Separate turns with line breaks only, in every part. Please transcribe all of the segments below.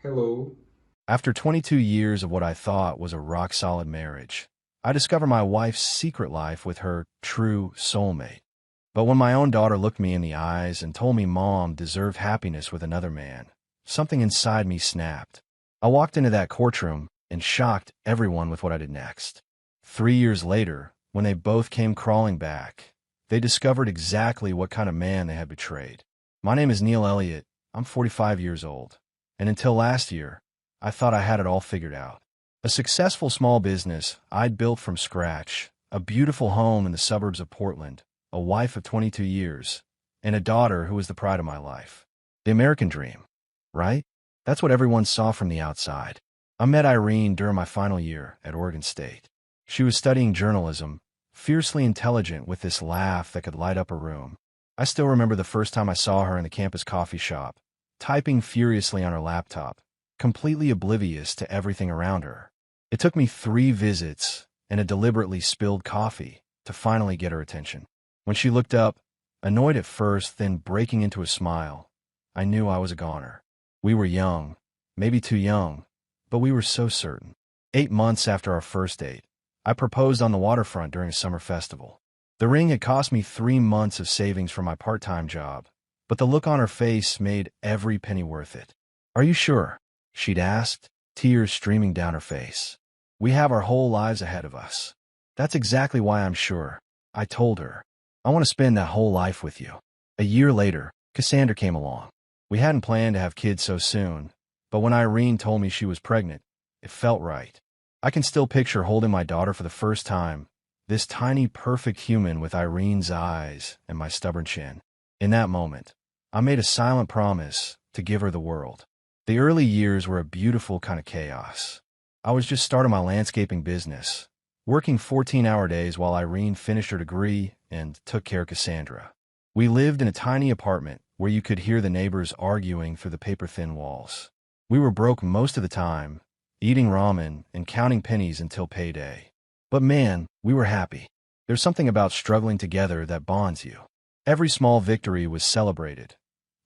Hello.
After 22 years of what I thought was a rock-solid marriage, I discovered my wife's secret life with her true soulmate. But when my own daughter looked me in the eyes and told me Mom deserved happiness with another man, something inside me snapped. I walked into that courtroom and shocked everyone with what I did next. 3 years later, when they both came crawling back, they discovered exactly what kind of man they had betrayed. My name is Neil Elliott. I'm 45 years old. And until last year, I thought I had it all figured out. A successful small business I'd built from scratch, a beautiful home in the suburbs of Portland, a wife of 22 years, and a daughter who was the pride of my life. The American dream, right? That's what everyone saw from the outside. I met Irene during my final year at Oregon State. She was studying journalism, fiercely intelligent with this laugh that could light up a room. I still remember the first time I saw her in the campus coffee shop, typing furiously on her laptop, completely oblivious to everything around her. It took me 3 visits and a deliberately spilled coffee to finally get her attention. When she looked up, annoyed at first, then breaking into a smile, I knew I was a goner. We were young, maybe too young, but we were so certain. 8 months after our first date, I proposed on the waterfront during a summer festival. The ring had cost me 3 months of savings from my part-time job, but the look on her face made every penny worth it. "Are you sure?" she'd asked, tears streaming down her face. "We have our whole lives ahead of us." "That's exactly why I'm sure," I told her. "I want to spend that whole life with you." A year later, Cassandra came along. We hadn't planned to have kids so soon, but when Irene told me she was pregnant, it felt right. I can still picture holding my daughter for the first time, this tiny, perfect human with Irene's eyes and my stubborn chin. In that moment, I made a silent promise to give her the world. The early years were a beautiful kind of chaos. I was just starting my landscaping business, working 14-hour days while Irene finished her degree and took care of Cassandra. We lived in a tiny apartment where you could hear the neighbors arguing through the paper-thin walls. We were broke most of the time, eating ramen and counting pennies until payday. But man, we were happy. There's something about struggling together that bonds you. Every small victory was celebrated.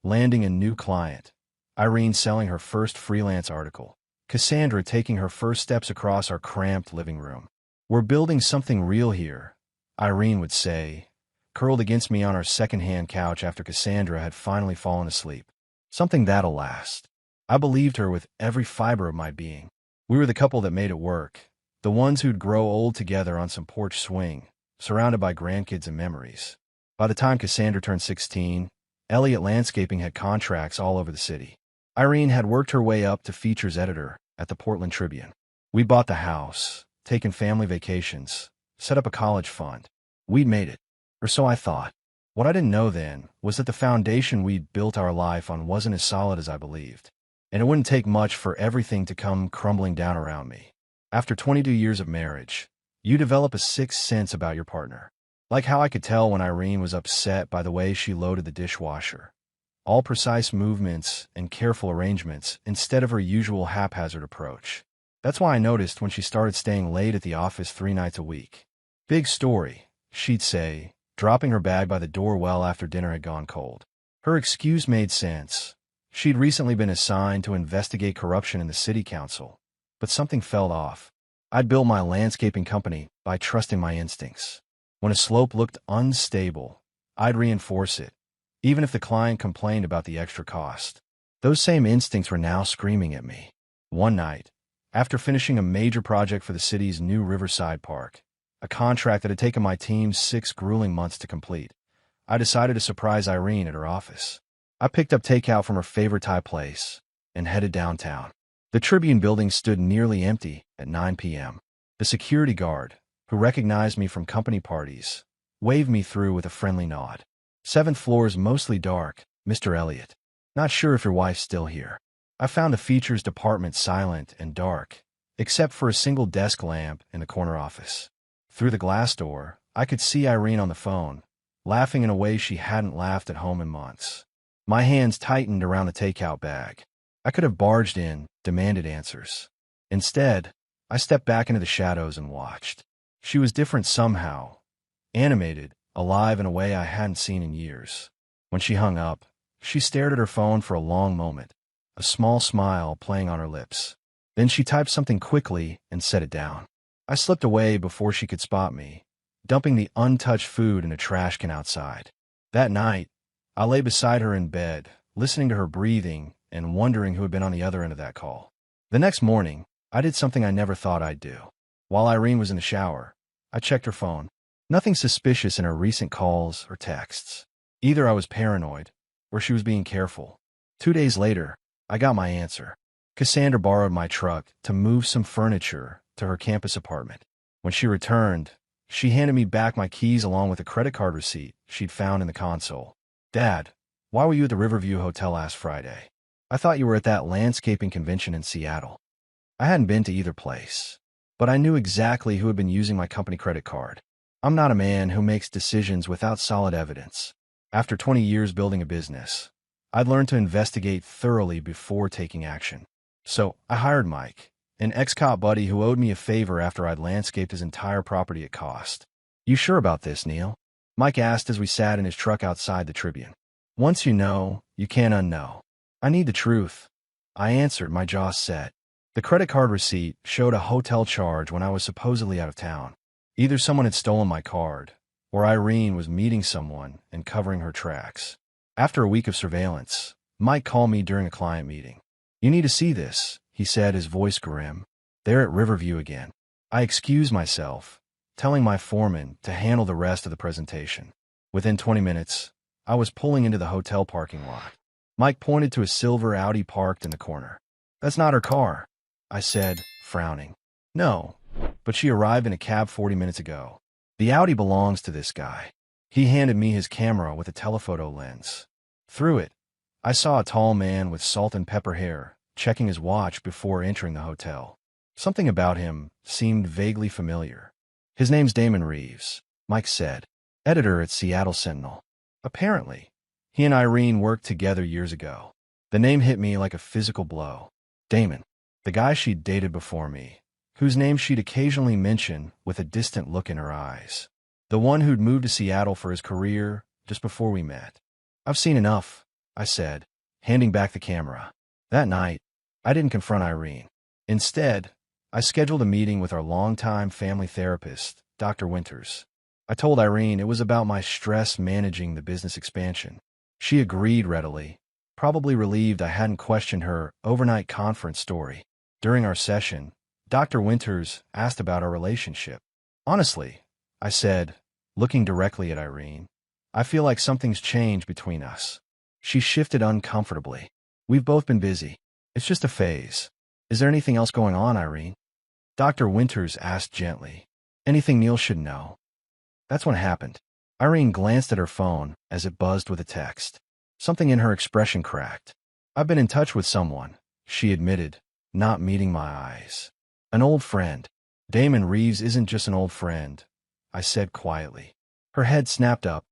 Landing a new client, Irene selling her first freelance article, Cassandra taking her first steps across our cramped living room. "We're building something real here," Irene would say, curled against me on our second-hand couch after Cassandra had finally fallen asleep. "Something that'll last." I believed her with every fiber of my being. We were the couple that made it work, the ones who'd grow old together on some porch swing, surrounded by grandkids and memories. By the time Cassandra turned 16, Elliott Landscaping had contracts all over the city. Irene had worked her way up to features editor at the Portland Tribune. We bought the house, taken family vacations, set up a college fund. We'd made it, or so I thought. What I didn't know then was that the foundation we'd built our life on wasn't as solid as I believed, and it wouldn't take much for everything to come crumbling down around me. After 22 years of marriage, you develop a sixth sense about your partner. Like how I could tell when Irene was upset by the way she loaded the dishwasher. All precise movements and careful arrangements instead of her usual haphazard approach. That's why I noticed when she started staying late at the office 3 nights a week. "Big story," she'd say, dropping her bag by the door well after dinner had gone cold. Her excuse made sense. She'd recently been assigned to investigate corruption in the city council, but something felt off. I'd built my landscaping company by trusting my instincts. When a slope looked unstable, I'd reinforce it, even if the client complained about the extra cost. Those same instincts were now screaming at me. One night, after finishing a major project for the city's new Riverside Park, a contract that had taken my team 6 grueling months to complete, I decided to surprise Irene at her office. I picked up takeout from her favorite Thai place and headed downtown. The Tribune building stood nearly empty at 9 p.m. The security guard, who recognized me from company parties, waved me through with a friendly nod. "7th floor's mostly dark, Mr. Elliott. Not sure if your wife's still here." I found the features department silent and dark, except for a single desk lamp in the corner office. Through the glass door, I could see Irene on the phone, laughing in a way she hadn't laughed at home in months. My hands tightened around the takeout bag. I could have barged in, demanded answers. Instead, I stepped back into the shadows and watched. She was different somehow, animated, alive in a way I hadn't seen in years. When she hung up, she stared at her phone for a long moment, a small smile playing on her lips. Then she typed something quickly and set it down. I slipped away before she could spot me, dumping the untouched food in a trash can outside. That night, I lay beside her in bed, listening to her breathing and wondering who had been on the other end of that call. The next morning, I did something I never thought I'd do. While Irene was in the shower, I checked her phone. Nothing suspicious in her recent calls or texts. Either I was paranoid, or she was being careful. 2 days later, I got my answer. Cassandra borrowed my truck to move some furniture to her campus apartment. When she returned, she handed me back my keys along with a credit card receipt she'd found in the console. "Dad, why were you at the Riverview Hotel last Friday? I thought you were at that landscaping convention in Seattle." I hadn't been to either place, but I knew exactly who had been using my company credit card. I'm not a man who makes decisions without solid evidence. After 20 years building a business, I'd learned to investigate thoroughly before taking action. So I hired Mike, an ex-cop buddy who owed me a favor after I'd landscaped his entire property at cost. "You sure about this, Neil?" Mike asked as we sat in his truck outside the Tribune. "Once you know, you can't unknow." "I need the truth," I answered, my jaw set. The credit card receipt showed a hotel charge when I was supposedly out of town. Either someone had stolen my card, or Irene was meeting someone and covering her tracks. After a week of surveillance, Mike called me during a client meeting. "You need to see this," he said, his voice grim. "They're at Riverview again." I excused myself, telling my foreman to handle the rest of the presentation. Within 20 minutes, I was pulling into the hotel parking lot. Mike pointed to a silver Audi parked in the corner. "That's not her car," I said, frowning. "No, but she arrived in a cab 40 minutes ago. The Audi belongs to this guy." He handed me his camera with a telephoto lens. Through it, I saw a tall man with salt and pepper hair checking his watch before entering the hotel. Something about him seemed vaguely familiar. "His name's Damon Reeves," Mike said, "editor at Seattle Sentinel. Apparently, he and Irene worked together years ago." The name hit me like a physical blow. Damon, the guy she'd dated before me, whose name she'd occasionally mention with a distant look in her eyes. The one who'd moved to Seattle for his career just before we met. "I've seen enough," I said, handing back the camera. That night, I didn't confront Irene. Instead, I scheduled a meeting with our longtime family therapist, Dr. Winters. I told Irene it was about my stress managing the business expansion. She agreed readily, probably relieved I hadn't questioned her overnight conference story. During our session, Dr. Winters asked about our relationship. "Honestly," I said, looking directly at Irene, "I feel like something's changed between us." She shifted uncomfortably. "We've both been busy. It's just a phase. Is there anything else going on, Irene?" Dr. Winters asked gently. "Anything Neil should know?" That's when it happened. Irene glanced at her phone as it buzzed with a text. Something in her expression cracked. "I've been in touch with someone," she admitted, not meeting my eyes. "An old friend." "Damon Reeves isn't just an old friend," I said quietly. Her head snapped up,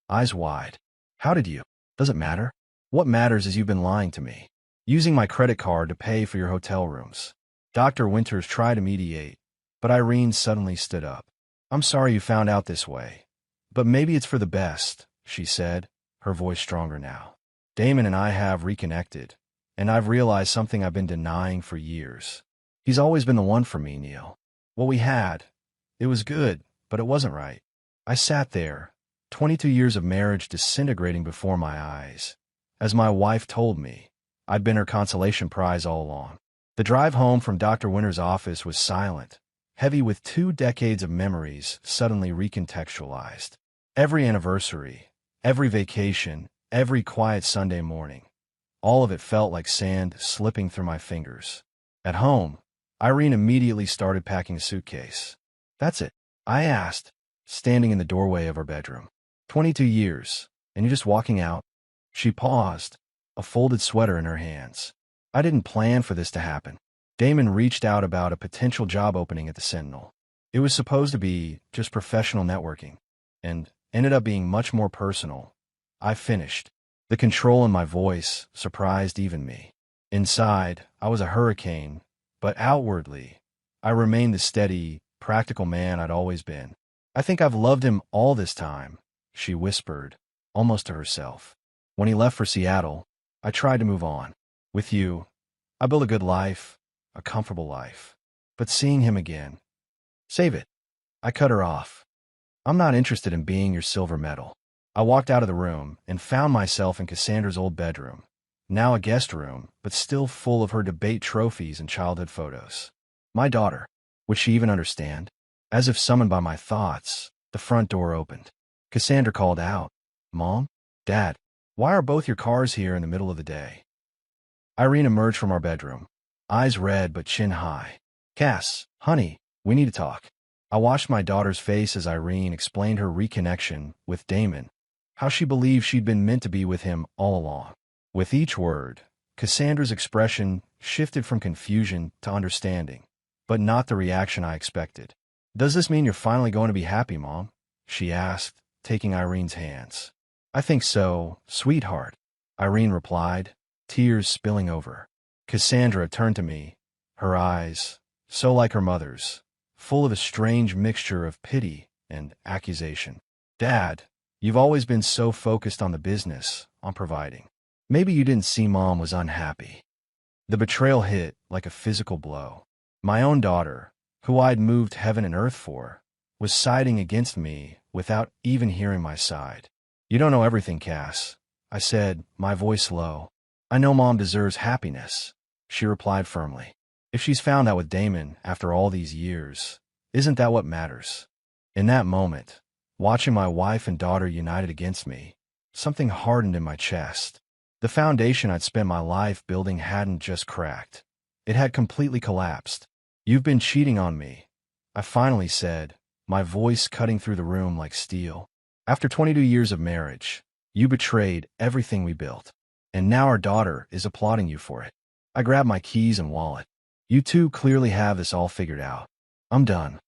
eyes wide. "How did you? Does it matter? What matters is you've been lying to me, using my credit card to pay for your hotel rooms." Dr. Winters tried to mediate, but Irene suddenly stood up. "I'm sorry you found out this way, but maybe it's for the best," she said, her voice stronger now. "Damon and I have reconnected, and I've realized something I've been denying for years. He's always been the one for me, Neil. What we had, it was good, but it wasn't right." I sat there, 22 years of marriage disintegrating before my eyes. As my wife told me, I'd been her consolation prize all along. The drive home from Dr. Winter's office was silent, heavy with 2 decades of memories suddenly recontextualized. Every anniversary, every vacation, every quiet Sunday morning, all of it felt like sand slipping through my fingers. At home, Irene immediately started packing a suitcase. "That's it?" I asked, standing in the doorway of her bedroom. 22 years, and you're just walking out?" She paused, a folded sweater in her hands. "I didn't plan for this to happen. Damon reached out about a potential job opening at the Sentinel. It was supposed to be just professional networking, and ended up being much more personal." I finished. The control in my voice surprised even me. Inside, I was a hurricane, but outwardly, I remained the steady, practical man I'd always been. "I think I've loved him all this time," she whispered, almost to herself. "When he left for Seattle, I tried to move on. With you, I built a good life, a comfortable life. But seeing him again, save it. I cut her off. I'm not interested in being your silver medal. I walked out of the room and found myself in Cassandra's old bedroom, now a guest room, but still full of her debate trophies and childhood photos. My daughter, would she even understand? As if summoned by my thoughts, the front door opened. Cassandra called out, "Mom? Dad, why are both your cars here in the middle of the day?" Irene emerged from our bedroom, eyes red but chin high. "Cass, honey, we need to talk." I watched my daughter's face as Irene explained her reconnection with Damon, how she believed she'd been meant to be with him all along. With each word, Cassandra's expression shifted from confusion to understanding, but not the reaction I expected. "Does this mean you're finally going to be happy, Mom?" she asked, taking Irene's hands. "I think so, sweetheart," Irene replied, tears spilling over. Cassandra turned to me, her eyes, so like her mother's, full of a strange mixture of pity and accusation. "Dad, you've always been so focused on the business, on providing. Maybe you didn't see Mom was unhappy." The betrayal hit like a physical blow. My own daughter, who I'd moved heaven and earth for, was siding against me without even hearing my side. "You don't know everything, Cass," I said, my voice low. "I know Mom deserves happiness," she replied firmly. "If she's found out with Damon after all these years, isn't that what matters?" In that moment, watching my wife and daughter united against me, something hardened in my chest. The foundation I'd spent my life building hadn't just cracked. It had completely collapsed. "You've been cheating on me," I finally said, my voice cutting through the room like steel. "After 22 years of marriage, you betrayed everything we built. And now our daughter is applauding you for it." I grabbed my keys and wallet. "You two clearly have this all figured out. I'm done."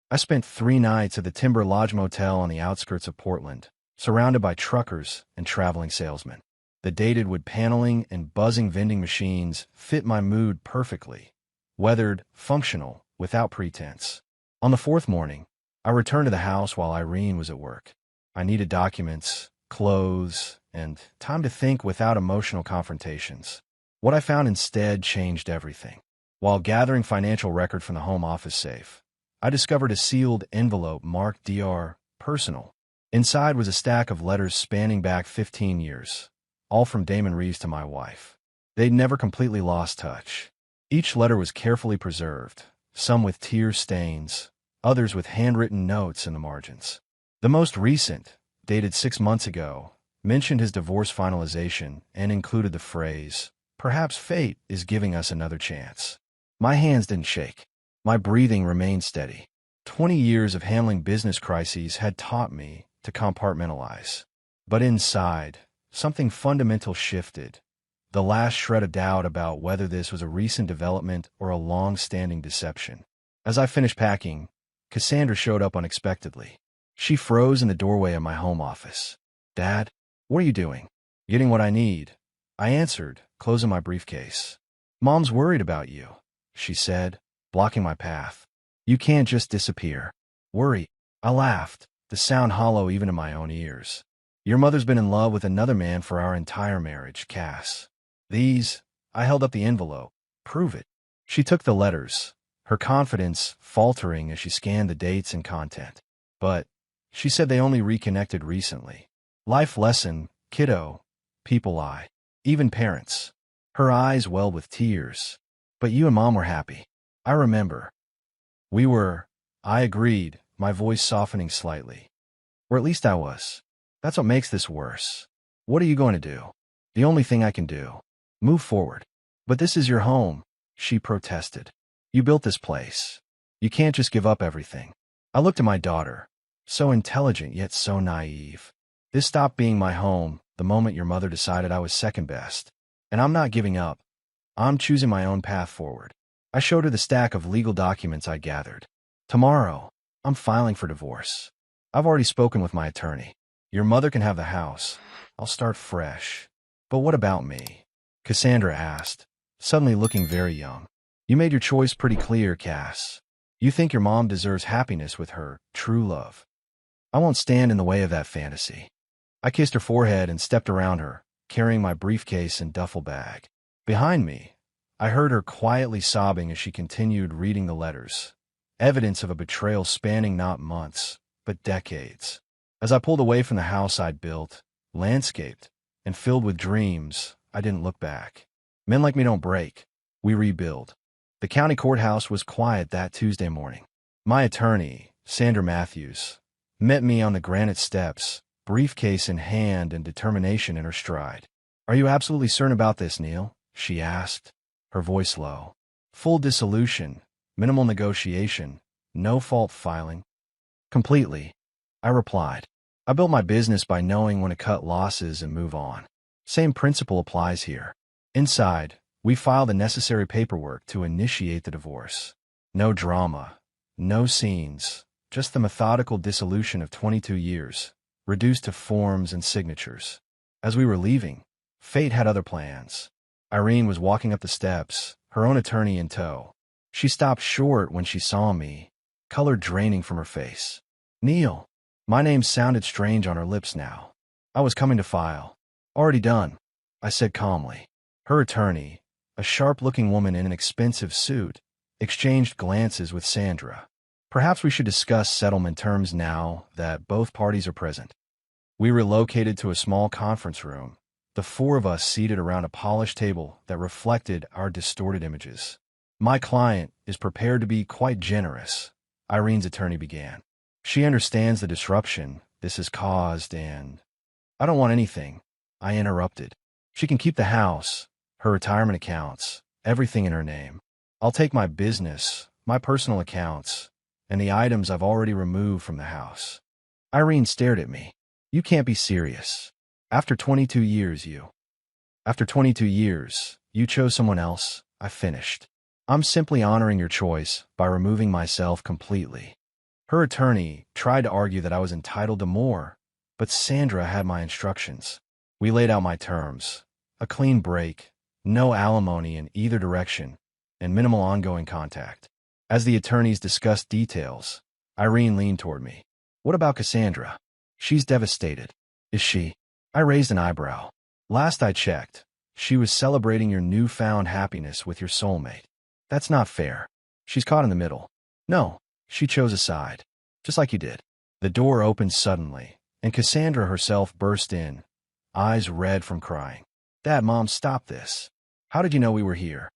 I spent 3 nights at the Timber Lodge Motel on the outskirts of Portland, surrounded by truckers and traveling salesmen. The dated wood paneling and buzzing vending machines fit my mood perfectly, weathered, functional, without pretense. On the 4th morning, I returned to the house while Irene was at work. I needed documents, clothes, and time to think without emotional confrontations. What I found instead changed everything. While gathering financial record from the home office safe, I discovered a sealed envelope marked DR Personal. Inside was a stack of letters spanning back 15 years, all from Damon Reeves to my wife. They'd never completely lost touch. Each letter was carefully preserved, some with tear stains, others with handwritten notes in the margins. The most recent, dated 6 months ago, mentioned his divorce finalization and included the phrase, "Perhaps fate is giving us another chance." My hands didn't shake. My breathing remained steady. 20 years of handling business crises had taught me to compartmentalize. But inside, something fundamental shifted. The last shred of doubt about whether this was a recent development or a long-standing deception. As I finished packing, Cassandra showed up unexpectedly. She froze in the doorway of my home office. "Dad, what are you doing?" "Getting what I need," I answered, closing my briefcase. "Mom's worried about you," she said, blocking my path. "You can't just disappear." "Worry?" I laughed, the sound hollow even in my own ears. "Your mother's been in love with another man for our entire marriage, Cass." I held up the envelope. "Prove it." She took the letters, her confidence faltering as she scanned the dates and content. "But," she said, "they only reconnected recently. Life lesson, kiddo. People lie. Even parents." Her eyes welled with tears. "But you and Mom were happy. I remember." "We were," I agreed, my voice softening slightly. "Or at least I was. That's what makes this worse. What are you going to do?" "The only thing I can do. Move forward." "But this is your home," she protested. "You built this place. You can't just give up everything." I looked at my daughter, so intelligent yet so naive. "This stopped being my home the moment your mother decided I was second best. And I'm not giving up. I'm choosing my own path forward." I showed her the stack of legal documents I gathered. "Tomorrow, I'm filing for divorce. I've already spoken with my attorney. Your mother can have the house. I'll start fresh." "But what about me?" Cassandra asked, suddenly looking very young. "You made your choice pretty clear, Cass. You think your mom deserves happiness with her true love. I won't stand in the way of that fantasy." I kissed her forehead and stepped around her, carrying my briefcase and duffel bag. Behind me, I heard her quietly sobbing as she continued reading the letters, evidence of a betrayal spanning not months, but decades. As I pulled away from the house I'd built, landscaped, and filled with dreams, I didn't look back. Men like me don't break. We rebuild. The county courthouse was quiet that Tuesday morning. My attorney, Sandra Matthews, met me on the granite steps, briefcase in hand and determination in her stride. "Are you absolutely certain about this, Neil?" she asked, her voice low. "Full dissolution, minimal negotiation, no fault filing?" "Completely," I replied. "I built my business by knowing when to cut losses and move on. Same principle applies here." Inside, we filed the necessary paperwork to initiate the divorce. No drama, no scenes, just the methodical dissolution of 22 years, reduced to forms and signatures. As we were leaving, fate had other plans. Irene was walking up the steps, her own attorney in tow. She stopped short when she saw me, color draining from her face. "Neil." My name sounded strange on her lips now. "I was coming to file." "Already done," I said calmly. Her attorney, a sharp-looking woman in an expensive suit, exchanged glances with Sandra. "Perhaps we should discuss settlement terms now that both parties are present." We relocated to a small conference room, the four of us seated around a polished table that reflected our distorted images. "My client is prepared to be quite generous," Irene's attorney began. "She understands the disruption this has caused and—" "I don't want anything," I interrupted. "She can keep the house, her retirement accounts, everything in her name. I'll take my business, my personal accounts, and the items I've already removed from the house." Irene stared at me. "You can't be serious. After 22 years, After 22 years, you chose someone else," I finished. "I'm simply honoring your choice by removing myself completely." Her attorney tried to argue that I was entitled to more, but Sandra had my instructions. We laid out my terms: a clean break, no alimony in either direction, and minimal ongoing contact. As the attorneys discussed details, Irene leaned toward me. "What about Cassandra? She's devastated." "Is she?" I raised an eyebrow. "Last I checked, she was celebrating your newfound happiness with your soulmate." "That's not fair." "She's caught in the middle." "No, she chose a side. Just like you did." The door opened suddenly, and Cassandra herself burst in, eyes red from crying. "Dad, Mom, stop this. How did you know we were here?"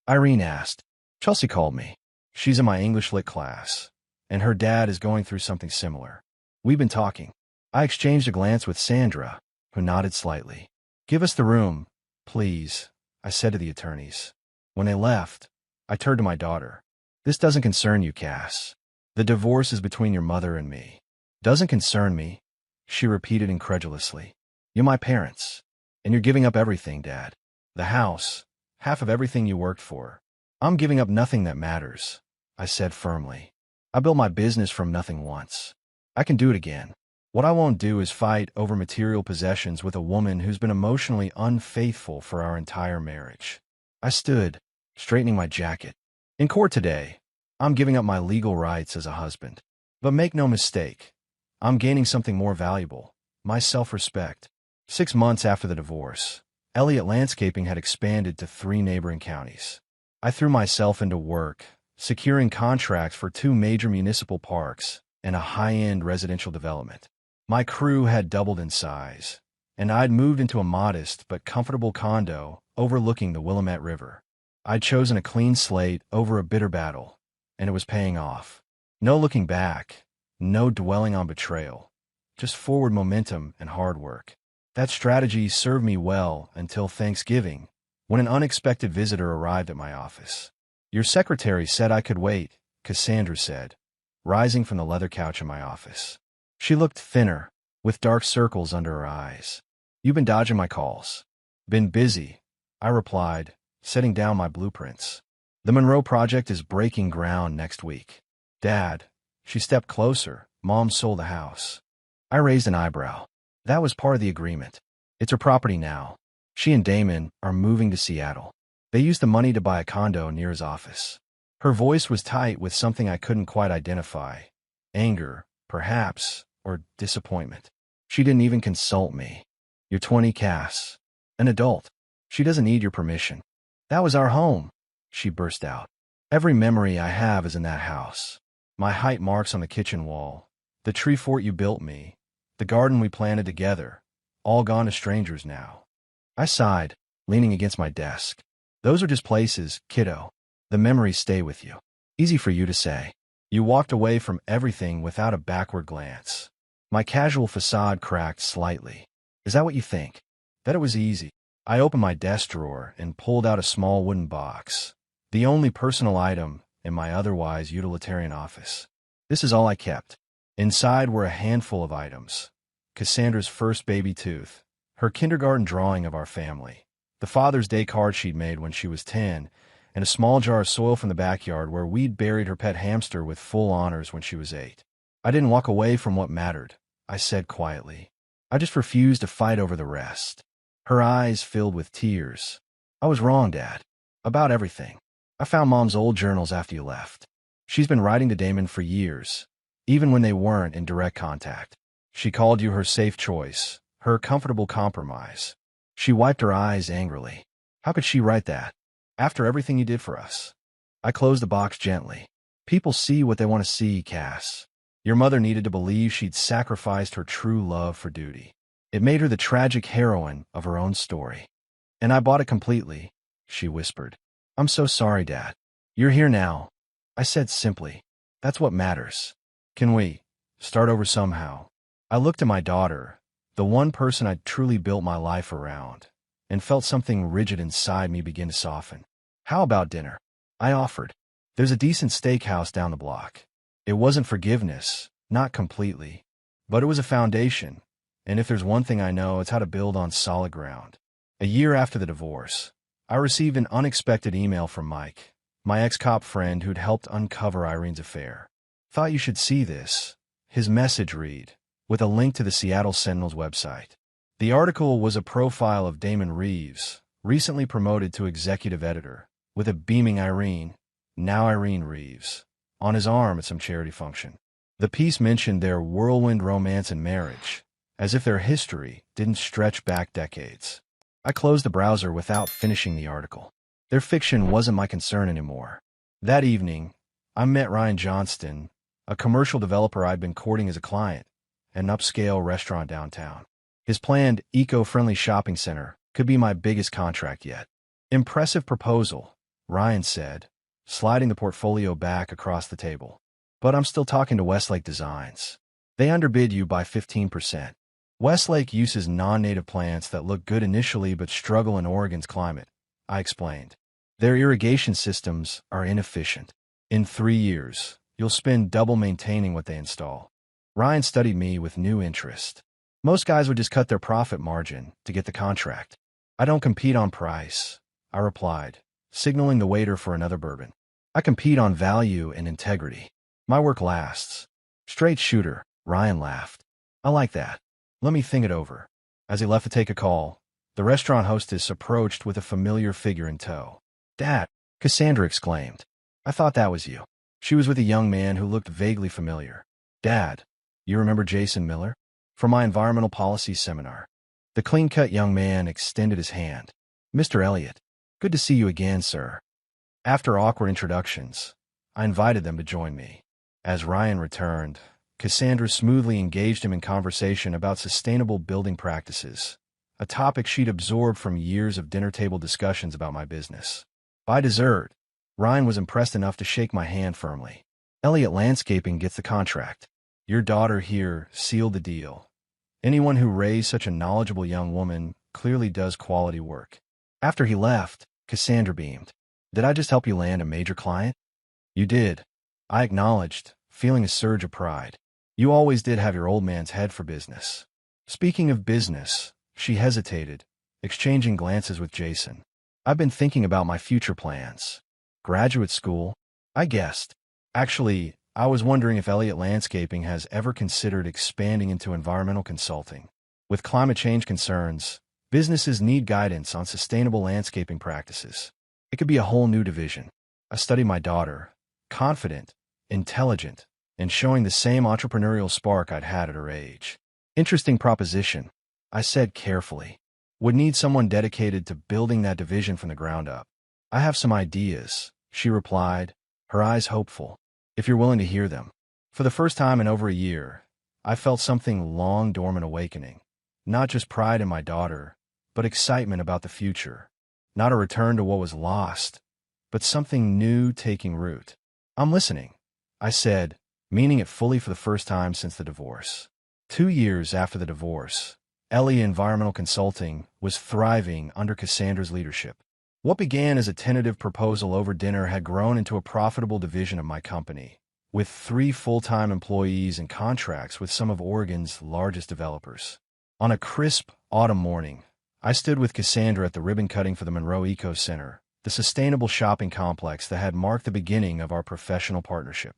Irene asked. "Chelsea called me. She's in my English Lit class, and her dad is going through something similar. We've been talking." I exchanged a glance with Sandra, who nodded slightly. "Give us the room, please," I said to the attorneys. When they left, I turned to my daughter. "This doesn't concern you, Cass. The divorce is between your mother and me." "Doesn't concern me," she repeated incredulously. "You're my parents, and you're giving up everything, Dad. The house, half of everything you worked for." "I'm giving up nothing that matters," I said firmly. "I built my business from nothing once. I can do it again. What I won't do is fight over material possessions with a woman who's been emotionally unfaithful for our entire marriage." I stood, straightening my jacket. "In court today, I'm giving up my legal rights as a husband. But make no mistake, I'm gaining something more valuable: my self-respect." 6 months after the divorce, Elliott Landscaping had expanded to 3 neighboring counties. I threw myself into work, securing contracts for 2 major municipal parks and a high-end residential development. My crew had doubled in size, and I'd moved into a modest but comfortable condo overlooking the Willamette River. I'd chosen a clean slate over a bitter battle, and it was paying off. No looking back, no dwelling on betrayal, just forward momentum and hard work. That strategy served me well until Thanksgiving, when an unexpected visitor arrived at my office. "Your secretary said I could wait," Cassandra said, rising from the leather couch in my office. She looked thinner, with dark circles under her eyes. "You've been dodging my calls." "Been busy," I replied, setting down my blueprints. "The Monroe project is breaking ground next week." "Dad," she stepped closer, "Mom sold the house." I raised an eyebrow. "That was part of the agreement. It's her property now. She and Damon are moving to Seattle. They used the money to buy a condo near his office." Her voice was tight with something I couldn't quite identify. Anger, perhaps, or disappointment. "She didn't even consult me." "You're 20, Cass. An adult." She doesn't need your permission. That was our home, she burst out. Every memory I have is in that house. My height marks on the kitchen wall, the tree fort you built me, the garden we planted together, all gone to strangers now. I sighed, leaning against my desk. Those are just places, kiddo. The memories stay with you. Easy for you to say. You walked away from everything without a backward glance. My casual facade cracked slightly. Is that what you think? That it was easy? I opened my desk drawer and pulled out a small wooden box, the only personal item in my otherwise utilitarian office. This is all I kept. Inside were a handful of items. Cassandra's first baby tooth, her kindergarten drawing of our family, the Father's Day card she'd made when she was 10, and a small jar of soil from the backyard where we'd buried her pet hamster with full honors when she was 8. I didn't walk away from what mattered, I said quietly. I just refused to fight over the rest. Her eyes filled with tears. I was wrong, Dad. About everything. I found Mom's old journals after you left. She's been writing to Damon for years, even when they weren't in direct contact. She called you her safe choice, her comfortable compromise. She wiped her eyes angrily. How could she write that? After everything you did for us. I closed the box gently. People see what they want to see, Cass. Your mother needed to believe she'd sacrificed her true love for duty. It made her the tragic heroine of her own story. And I bought it completely, she whispered. I'm so sorry, Dad. You're here now, I said simply. That's what matters. Can we start over somehow? I looked at my daughter, the one person I'd truly built my life around, and felt something rigid inside me begin to soften. How about dinner? I offered. There's a decent steakhouse down the block. It wasn't forgiveness, not completely, but it was a foundation, and if there's one thing I know, it's how to build on solid ground. A year after the divorce, I received an unexpected email from Mike, my ex-cop friend who'd helped uncover Irene's affair. Thought you should see this, his message read, with a link to the Seattle Sentinel's website. The article was a profile of Damon Reeves, recently promoted to executive editor, with a beaming Irene, now Irene Reeves, on his arm at some charity function. The piece mentioned their whirlwind romance and marriage, as if their history didn't stretch back decades. I closed the browser without finishing the article. Their fiction wasn't my concern anymore. That evening, I met Ryan Johnston, a commercial developer I'd been courting as a client, at an upscale restaurant downtown. His planned eco-friendly shopping center could be my biggest contract yet. Impressive proposal, Ryan said, sliding the portfolio back across the table. But I'm still talking to Westlake Designs. They underbid you by 15%. Westlake uses non-native plants that look good initially but struggle in Oregon's climate, I explained. Their irrigation systems are inefficient. In 3 years, you'll spend double maintaining what they install. Ryan studied me with new interest. Most guys would just cut their profit margin to get the contract. I don't compete on price, I replied, signaling the waiter for another bourbon. I compete on value and integrity. My work lasts. Straight shooter, Ryan laughed. I like that. Let me think it over. As he left to take a call, the restaurant hostess approached with a familiar figure in tow. Dad, Cassandra exclaimed. I thought that was you. She was with a young man who looked vaguely familiar. Dad, you remember Jason Miller? From my environmental policy seminar. The clean-cut young man extended his hand. Mr. Elliott, good to see you again, sir. After awkward introductions, I invited them to join me. As Ryan returned, Cassandra smoothly engaged him in conversation about sustainable building practices, a topic she'd absorbed from years of dinner-table discussions about my business. By dessert, Ryan was impressed enough to shake my hand firmly. Elliott Landscaping gets the contract. Your daughter here sealed the deal. Anyone who raised such a knowledgeable young woman clearly does quality work. After he left, Cassandra beamed. Did I just help you land a major client? You did. I acknowledged, feeling a surge of pride. You always did have your old man's head for business. Speaking of business, she hesitated, exchanging glances with Jason. I've been thinking about my future plans. Graduate school? I guessed. Actually, I was wondering if Elliott Landscaping has ever considered expanding into environmental consulting. With climate change concerns, businesses need guidance on sustainable landscaping practices. It could be a whole new division. I studied my daughter, confident, intelligent, and showing the same entrepreneurial spark I'd had at her age. Interesting proposition, I said carefully. Would need someone dedicated to building that division from the ground up. I have some ideas, she replied, her eyes hopeful, if you're willing to hear them. For the first time in over a year, I felt something long dormant awakening. Not just pride in my daughter, but excitement about the future. Not a return to what was lost, but something new taking root. I'm listening, I said, meaning it fully for the first time since the divorce. 2 years after the divorce, Elliott Environmental Consulting was thriving under Cassandra's leadership. What began as a tentative proposal over dinner had grown into a profitable division of my company, with 3 full-time employees and contracts with some of Oregon's largest developers. On a crisp autumn morning, I stood with Cassandra at the ribbon cutting for the Monroe Eco Center, the sustainable shopping complex that had marked the beginning of our professional partnership.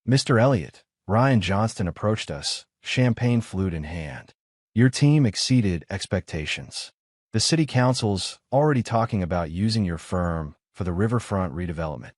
Mr. Elliott, Ryan Johnston approached us, champagne flute in hand. Your team exceeded expectations. The city council's already talking about using your firm for the riverfront redevelopment.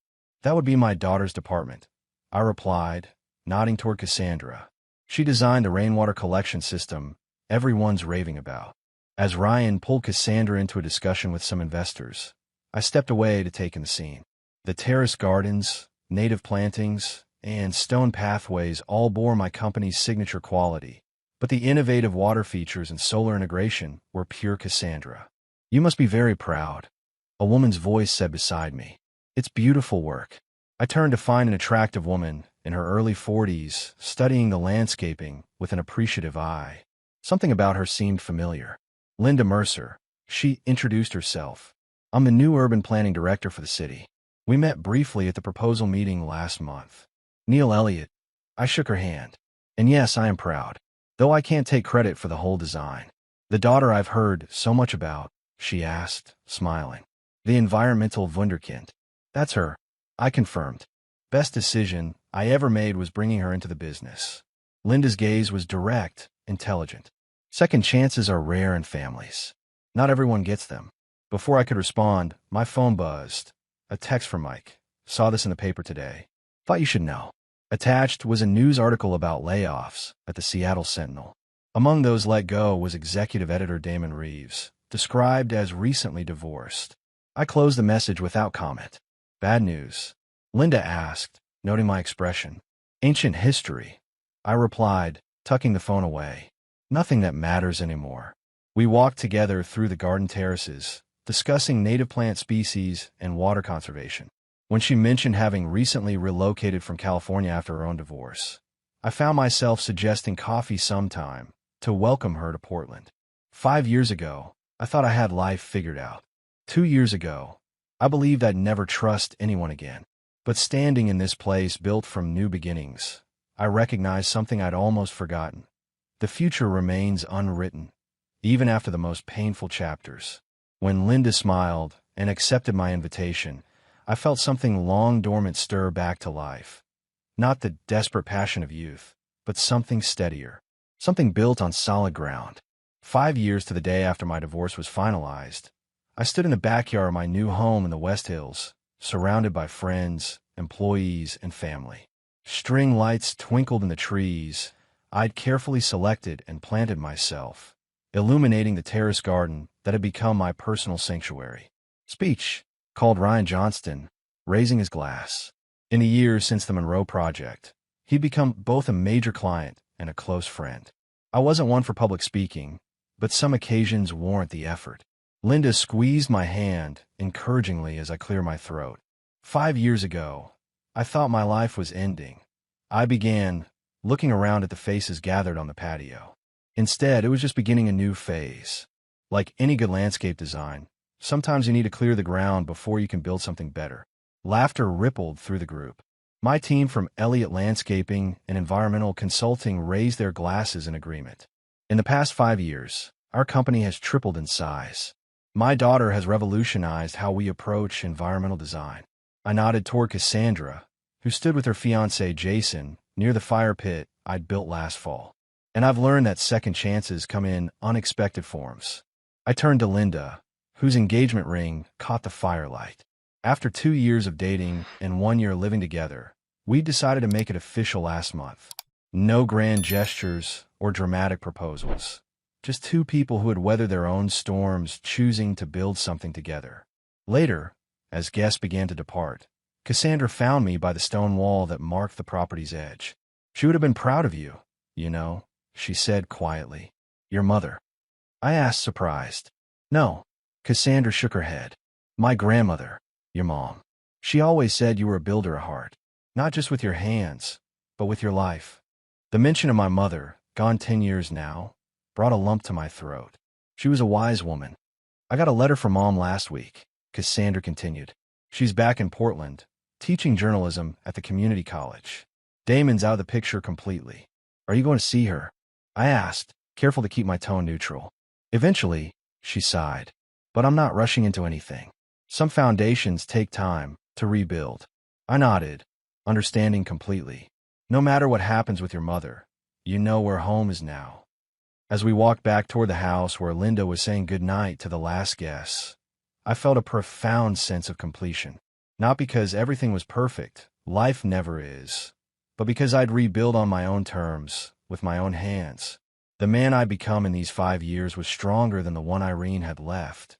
That would be my daughter's department, I replied, nodding toward Cassandra. She designed the rainwater collection system everyone's raving about. As Ryan pulled Cassandra into a discussion with some investors, I stepped away to take in the scene. The terrace gardens, native plantings, and stone pathways all bore my company's signature quality, but the innovative water features and solar integration were pure Cassandra. You must be very proud, a woman's voice said beside me. It's beautiful work. I turned to find an attractive woman in her early 40s, studying the landscaping with an appreciative eye. Something about her seemed familiar. Linda Mercer, she introduced herself. I'm the new urban planning director for the city. We met briefly at the proposal meeting last month. Neil Elliott. I shook her hand. And yes, I am proud, though I can't take credit for the whole design. The daughter I've heard so much about, she asked, smiling. The environmental wunderkind. That's her, I confirmed. Best decision I ever made was bringing her into the business. Linda's gaze was direct, intelligent. Second chances are rare in families. Not everyone gets them. Before I could respond, my phone buzzed. A text from Mike. Saw this in the paper today. Thought you should know. Attached was a news article about layoffs at the Seattle Sentinel. Among those let go was executive editor Damon Reeves, described as recently divorced. I closed the message without comment. Bad news, Linda asked, noting my expression. Ancient history, I replied, tucking the phone away. Nothing that matters anymore. We walked together through the garden terraces, discussing native plant species and water conservation. When she mentioned having recently relocated from California after her own divorce, I found myself suggesting coffee sometime to welcome her to Portland. 5 years ago, I thought I had life figured out. 2 years ago, I believed I'd never trust anyone again. But standing in this place built from new beginnings, I recognized something I'd almost forgotten. The future remains unwritten, even after the most painful chapters. When Linda smiled and accepted my invitation, I felt something long dormant stir back to life. Not the desperate passion of youth, but something steadier, something built on solid ground. 5 years to the day after my divorce was finalized, I stood in the backyard of my new home in the West Hills, surrounded by friends, employees, and family. String lights twinkled in the trees I'd carefully selected and planted myself, illuminating the terrace garden that had become my personal sanctuary. Speech, called Ryan Johnston, raising his glass. In the years since the Monroe Project, he'd become both a major client and a close friend. I wasn't one for public speaking, but some occasions warrant the effort. Linda squeezed my hand encouragingly as I cleared my throat. 5 years ago, I thought my life was ending. I began looking around at the faces gathered on the patio. Instead, it was just beginning a new phase. Like any good landscape design, sometimes you need to clear the ground before you can build something better. Laughter rippled through the group. My team from Elliott Landscaping and Environmental Consulting raised their glasses in agreement. In the past 5 years, our company has tripled in size. My daughter has revolutionized how we approach environmental design. I nodded toward Cassandra, who stood with her fiancé Jason near the fire pit I'd built last fall. And I've learned that second chances come in unexpected forms. I turned to Linda, whose engagement ring caught the firelight. After 2 years of dating and 1 year living together, we decided to make it official last month. No grand gestures or dramatic proposals. Just two people who had weathered their own storms, choosing to build something together. Later, as guests began to depart, Cassandra found me by the stone wall that marked the property's edge. She would have been proud of you, you know, she said quietly. Your mother. I asked, surprised. No. Cassandra shook her head. My grandmother, your mom. She always said you were a builder at heart, not just with your hands, but with your life. The mention of my mother, gone 10 years now, brought a lump to my throat. She was a wise woman. I got a letter from Mom last week, Cassandra continued. She's back in Portland, teaching journalism at the community college. Damon's out of the picture completely. Are you going to see her? I asked, careful to keep my tone neutral. Eventually, she sighed. But I'm not rushing into anything. Some foundations take time to rebuild. I nodded, understanding completely. No matter what happens with your mother, you know where home is now. As we walked back toward the house where Linda was saying goodnight to the last guests, I felt a profound sense of completion. Not because everything was perfect, life never is, but because I'd rebuild on my own terms, with my own hands. The man I'd become in these 5 years was stronger than the one Irene had left,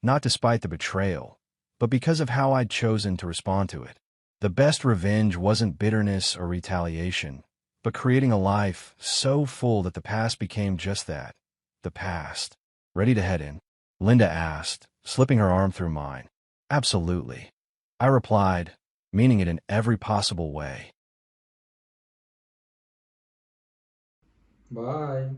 not despite the betrayal, but because of how I'd chosen to respond to it. The best revenge wasn't bitterness or retaliation, but creating a life so full that the past became just that, the past. Ready to head in? Linda asked, slipping her arm through mine. Absolutely. I replied, meaning it in every possible way.
Bye.